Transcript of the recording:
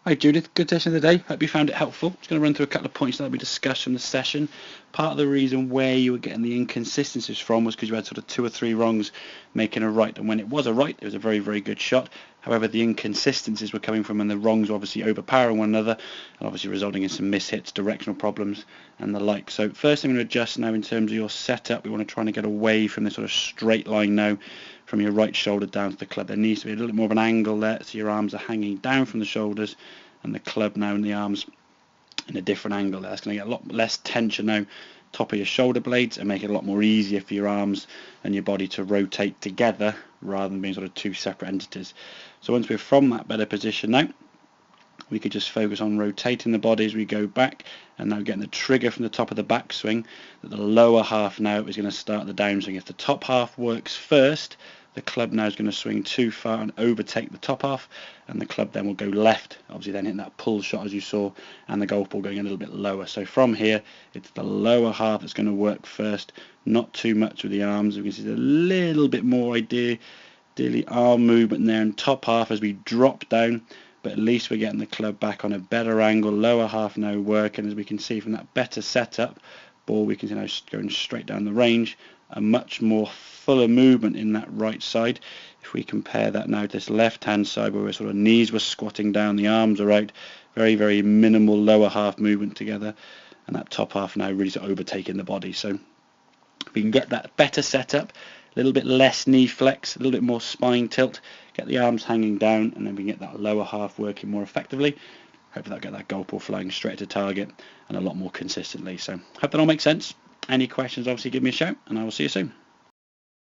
Hi Judith, good session of the day. Hope you found it helpful. Just going to run through a couple of points that we discussed from the session. Part of the reason where you were getting the inconsistencies from was because you had sort of 2 or 3 wrongs making a right, and when it was a right, it was a very, very good shot. However, the inconsistencies were coming from when the wrongs were obviously overpowering one another, and obviously resulting in some mishits, directional problems, and the like. So first thing I'm going to adjust now in terms of your setup, we want to try and get away from this sort of straight line now from your right shoulder down to the club. There needs to be a little bit more of an angle there, so your arms are hanging down from the shoulders, and the club now and the arms in a different angle. That's going to get a lot less tension now top of your shoulder blades and make it a lot more easier for your arms and your body to rotate together rather than being sort of 2 separate entities. So once we're from that better position now, we could just focus on rotating the body as we go back, and now getting the trigger from the top of the backswing, that the lower half now is going to start the downswing. If the top half works first, the club now is going to swing too far and overtake the top half, and the club then will go left, obviously then hitting that pull shot as you saw, and the golf ball going a little bit lower. So from here, it's the lower half that's going to work first, not too much with the arms. We can see a little bit more ideally arm movement there, and top half as we drop down, but at least we're getting the club back on a better angle. Lower half now working, as we can see from that better setup ball, we can see now going straight down the range, a much more fuller movement in that right side. If we compare that now to this left hand side where we're sort of knees were squatting down, the arms are out, very, very minimal lower half movement together, and that top half now really sort of overtaking the body. So if we can get that better setup, a little bit less knee flex, a little bit more spine tilt, get the arms hanging down, and then we can get that lower half working more effectively. Hopefully that'll get that golf ball flying straight to target and a lot more consistently. So hope that all makes sense. Any questions, obviously give me a shout, and I will see you soon.